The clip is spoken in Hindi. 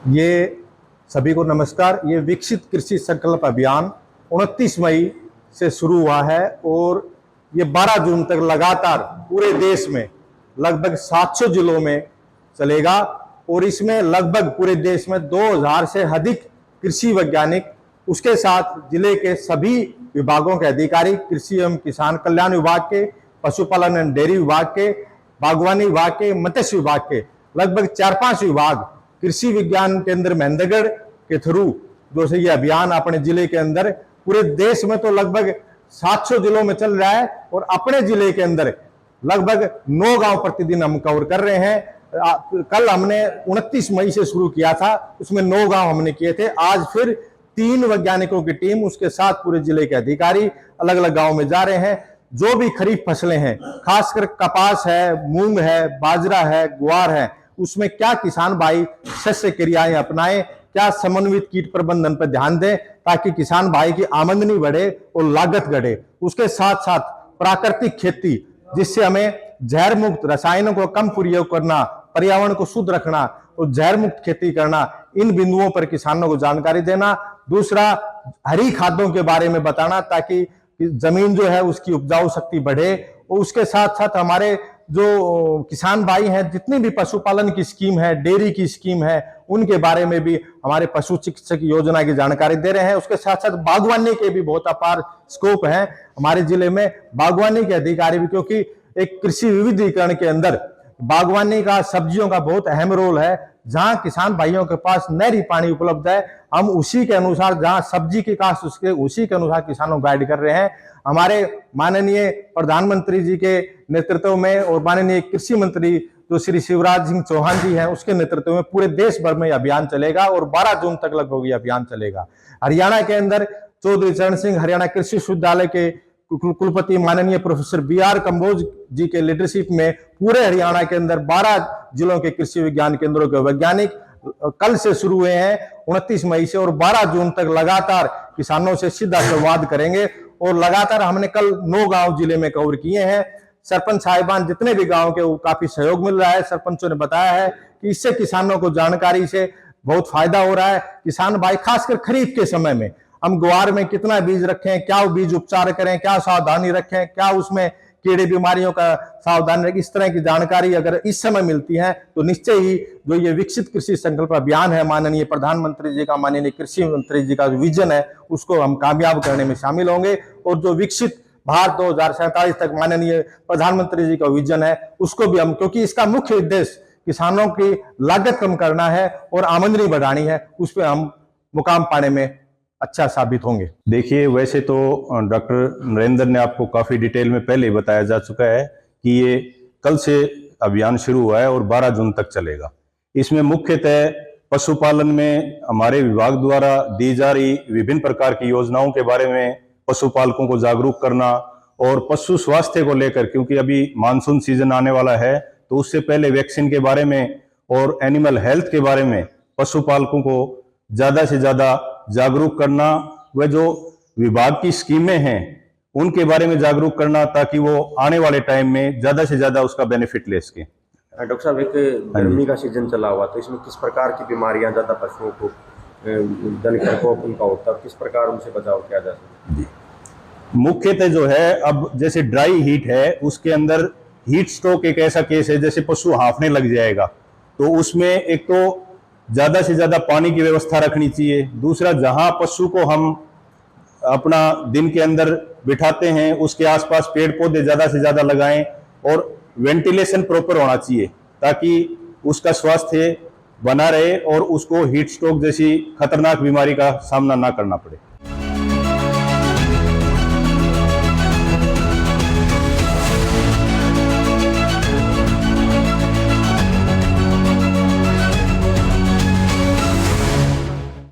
ये सभी को नमस्कार। ये विकसित कृषि संकल्प अभियान 29 मई से शुरू हुआ है और ये 12 जून तक लगातार पूरे देश में लगभग 700 जिलों में चलेगा और इसमें लगभग पूरे देश में 2000 से अधिक कृषि वैज्ञानिक, उसके साथ जिले के सभी विभागों के अधिकारी, कृषि एवं किसान कल्याण विभाग के, पशुपालन एवं डेयरी विभाग के, बागवानी विभाग के, मत्स्य विभाग के लगभग 4-5 विभाग कृषि विज्ञान केंद्र महेंद्रगढ़ के थ्रू जो से ये अभियान अपने जिले के अंदर, पूरे देश में तो लगभग 700 जिलों में चल रहा है और अपने जिले के अंदर लगभग 9 गांव प्रतिदिन हम कवर कर रहे हैं। कल हमने 29 मई से शुरू किया था, उसमें 9 गांव हमने किए थे। आज फिर 3 वैज्ञानिकों की टीम, उसके साथ पूरे जिले के अधिकारी अलग अलग गांव में जा रहे हैं। जो भी खरीफ फसलें हैं, खासकर कपास है, मूंग है, बाजरा है, ग्वार है, उसमें क्या किसान भाई शस्य क्रियाएं अपनाएं, क्या समन्वित कीट प्रबंधन पर ध्यान दें ताकि किसान भाई की आमदनी बढ़े और लागत घटे। उसके साथ साथ प्राकृतिक खेती, जिससे हमें जहर मुक्त रसायनों को कम प्रयोग करना, पर्यावरण को शुद्ध रखना और जहर मुक्त खेती करना, इन बिंदुओं पर किसानों को जानकारी देना। दूसरा, हरी खादों के बारे में बताना ताकि जमीन जो है उसकी उपजाऊ शक्ति बढ़े। और उसके साथ साथ हमारे जो किसान भाई हैं, जितनी भी पशुपालन की स्कीम है, डेयरी की स्कीम है, उनके बारे में भी हमारे पशु चिकित्सक योजना की जानकारी दे रहे हैं। उसके साथ साथ बागवानी के भी बहुत अपार स्कोप है हमारे जिले में। बागवानी के अधिकारी भी, क्योंकि एक कृषि विविधीकरण के अंदर बागवानी का, सब्जियों का बहुत अहम रोल है। जहां किसान भाइयों के पास नहरी पानी उपलब्ध है, हम उसी के अनुसार, जहां सब्जी की काश्त उसके उसी के अनुसार किसानों को गाइड कर रहे हैं। हमारे माननीय प्रधानमंत्री जी के नेतृत्व में और माननीय कृषि मंत्री जो श्री शिवराज सिंह चौहान जी हैं, उसके नेतृत्व में पूरे देश भर में अभियान चलेगा और 12 जून तक लगभग ये अभियान चलेगा। हरियाणा के अंदर चौधरी चरण सिंह हरियाणा कृषि विश्वविद्यालय के कुलपति माननीय प्रोफेसर BR कंबोज जी के लीडरशिप में पूरे हरियाणा के अंदर 12 जिलों के कृषि विज्ञान केंद्रों के वैज्ञानिक कल से शुरू हुए हैं 29 मई से और 12 जून तक लगातार किसानों से सीधा संवाद करेंगे। और लगातार हमने कल 9 गांव जिले में कवर किए हैं। सरपंच साहिबान जितने भी गांव के, वो काफी सहयोग मिल रहा है। सरपंचों ने बताया है कि इससे किसानों को जानकारी से बहुत फायदा हो रहा है। किसान भाई खासकर खरीफ के समय में हम ग्वार में कितना बीज रखें, क्या बीज उपचार करें, क्या सावधानी रखें, क्या उसमें कीड़े बीमारियों का सावधानी रखें, इस तरह की जानकारी अगर इस समय मिलती है तो निश्चय ही जो ये विकसित कृषि संकल्प अभियान है, माननीय प्रधानमंत्री जी का, माननीय कृषि मंत्री जी का विजन है, उसको हम कामयाब करने में शामिल होंगे। और जो विकसित भारत 2047 तक माननीय प्रधानमंत्री जी का विजन है, उसको भी हम, क्योंकि इसका मुख्य उद्देश्य किसानों की लागत कम करना है और आमदनी बढ़ानी है, उस पर हम मुकाम पाने में अच्छा साबित होंगे। देखिए, वैसे तो डॉक्टर नरेंद्र ने आपको काफ़ी डिटेल में पहले ही बताया जा चुका है कि ये कल से अभियान शुरू हुआ है और 12 जून तक चलेगा। इसमें मुख्यतः पशुपालन में हमारे विभाग द्वारा दी जा रही विभिन्न प्रकार की योजनाओं के बारे में पशुपालकों को जागरूक करना और पशु स्वास्थ्य को लेकर, क्योंकि अभी मानसून सीजन आने वाला है, तो उससे पहले वैक्सीन के बारे में और एनिमल हेल्थ के बारे में पशुपालकों को ज़्यादा से ज़्यादा जागरूक करना, वह जो विभाग की स्कीमें हैं उनके बारे में जागरूक करना, ताकि वो आने वाले टाइम में ज्यादा से ज्यादा उसका बेनिफिट ले सके। डॉक्टर साहब, एक गर्मी का सीजन चला हुआ, तो इसमें किस प्रकार की बीमारियां ज्यादा पशुओं को जन प्रकोप उनका होता है, किस प्रकार उनसे बचाव किया जा सकता है? मुख्यतः जो है, अब जैसे ड्राई हीट है, उसके अंदर हीट स्ट्रोक एक ऐसा केस है, जैसे पशु हांफने लग जाएगा, तो उसमें एक तो ज्यादा से ज्यादा पानी की व्यवस्था रखनी चाहिए। दूसरा, जहां पशु को हम अपना दिन के अंदर बिठाते हैं उसके आसपास पेड़ पौधे ज्यादा से ज्यादा लगाएं और वेंटिलेशन प्रॉपर होना चाहिए, ताकि उसका स्वास्थ्य बना रहे और उसको हीट स्ट्रोक जैसी खतरनाक बीमारी का सामना ना करना पड़े।